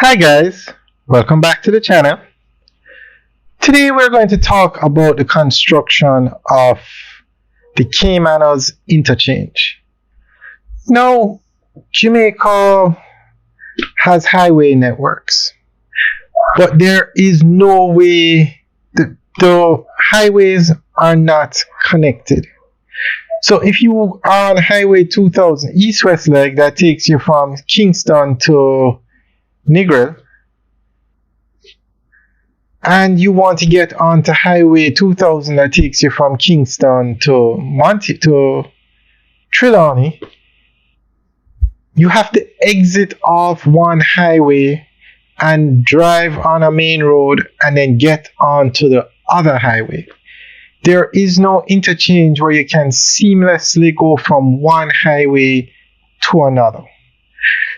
Hi guys, welcome back to the channel. Today we're going to talk about the construction of the Caymanas Interchange. Now, Jamaica has highway networks, but there is no way the highways are not connected. So if you are on Highway 2000 east-west leg that takes you from Kingston to Negril, and you want to get onto Highway 2000 that takes you from Kingston to Trelawney, you have to exit off one highway and drive on a main road and then get onto the other highway. There is no interchange where you can seamlessly go from one highway to another.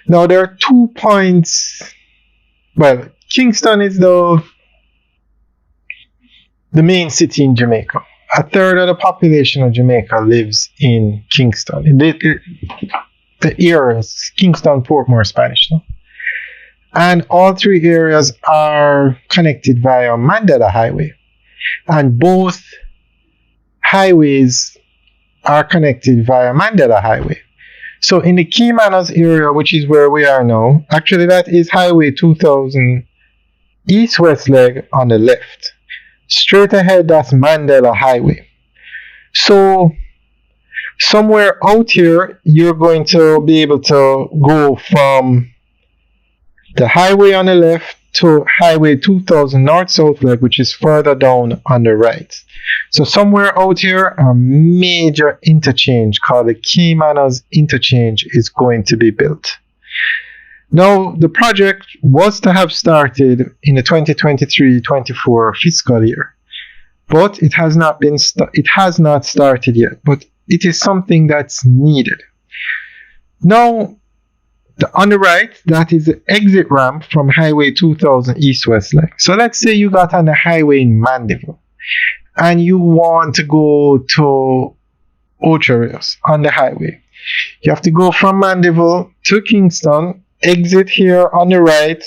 Now there are 2 points. Well, Kingston is the main city in Jamaica. A third of the population of Jamaica lives in Kingston. The areas, Kingston, Portmore, Spanish. No? And all three areas are connected via Mandela Highway. And both highways are connected via Mandela Highway. So in the Caymanas area, which is where we are now, actually that is Highway 2000 east-west leg on the left. Straight ahead, that's Mandela Highway. So somewhere out here, you're going to be able to go from the highway on the left to Highway 2000 north-south leg, which is further down on the right. So somewhere out here, a major interchange called the Caymanas Interchange is going to be built. Now, the project was to have started in the 2023-24 fiscal year, but it has not started yet. But it is something that's needed. Now, on the right, that is the exit ramp from Highway 2000 east-west leg. So let's say you got on the highway in Mandeville and you want to go to Ocho Rios on the highway. You have to go from Mandeville to Kingston, exit here on the right,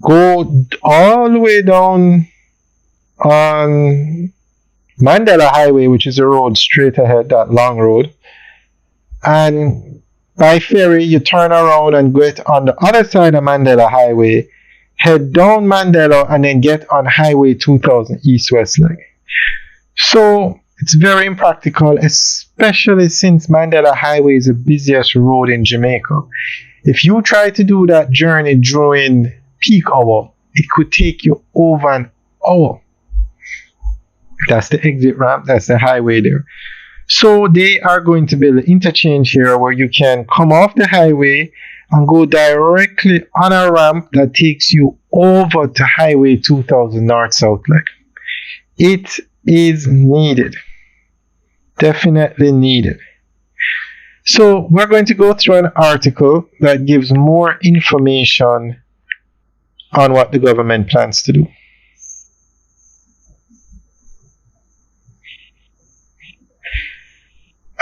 go all the way down on Mandela Highway, which is a road straight ahead, that long road, and by ferry you turn around and get on the other side of Mandela Highway, head down Mandela, and then get on Highway 2000 east-west leg. So it's very impractical, especially since Mandela Highway is the busiest road in Jamaica. If you try to do that journey during peak hour, it could take you over an hour. That's the exit ramp, that's the highway there. So they are going to build an interchange here where you can come off the highway and go directly on a ramp that takes you over to Highway 2000 north-south leg. It is needed. Definitely needed. So we're going to go through an article that gives more information on what the government plans to do.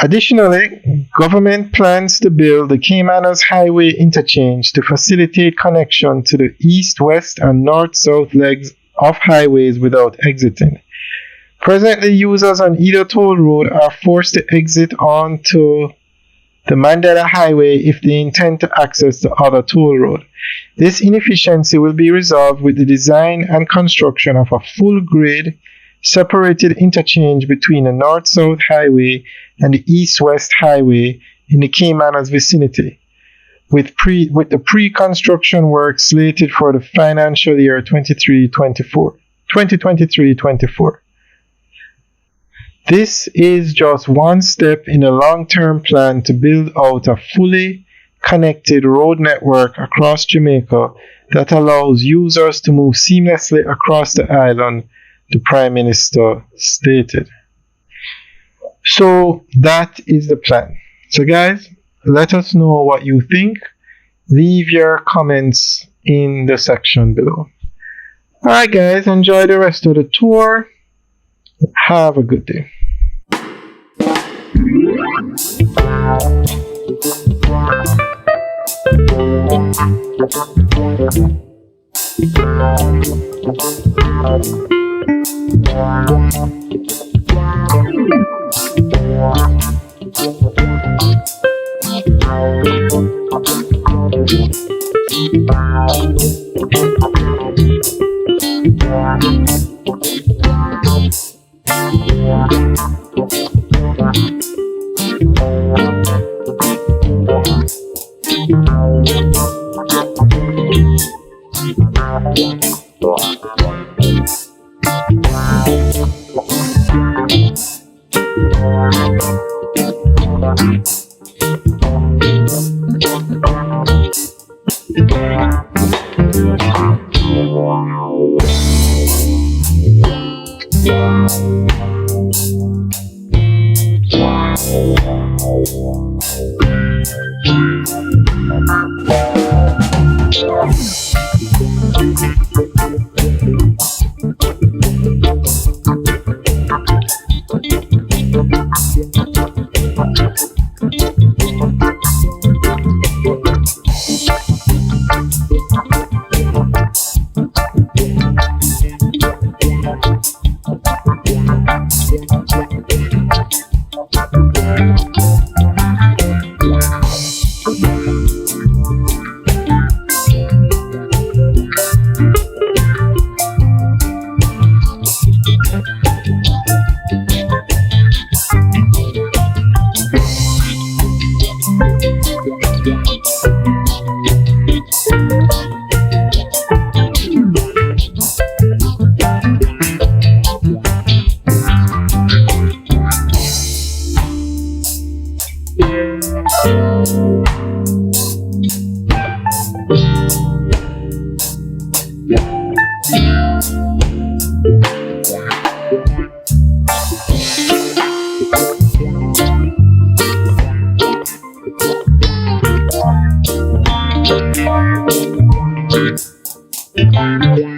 Additionally, government plans to build the Caymanas Highway Interchange to facilitate connection to the east, west, and north-south legs of highways without exiting. Presently, users on either toll road are forced to exit onto the Mandela Highway if they intend to access the other toll road. This inefficiency will be resolved with the design and construction of a full-grade separated interchange between the north-south highway and the east-west highway in the Caymanas vicinity, with the pre-construction work slated for the financial year 2023-24. This is just one step in a long-term plan to build out a fully connected road network across Jamaica that allows users to move seamlessly across the island, the Prime Minister stated. So that is the plan. So guys, let us know what you think. Leave your comments in the section below. Alright guys, enjoy the rest of the tour. Have a good day. Thank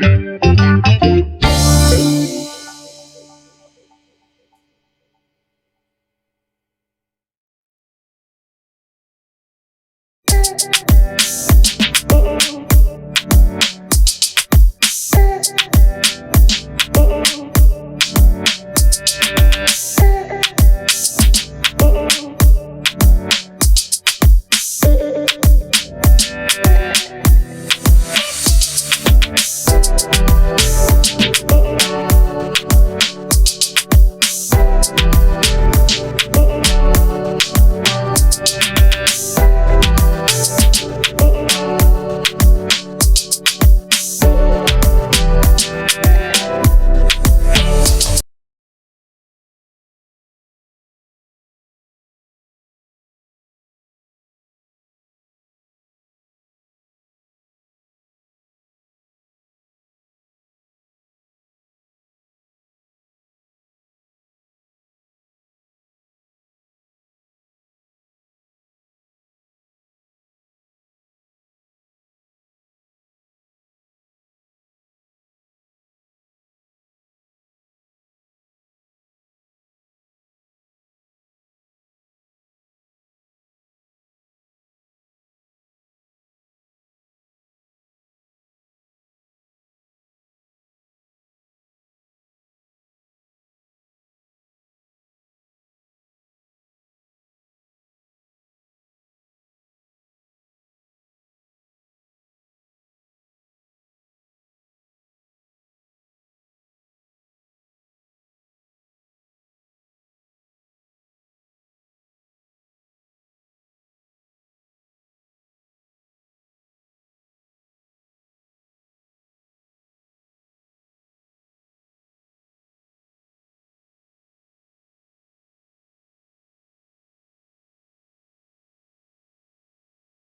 you.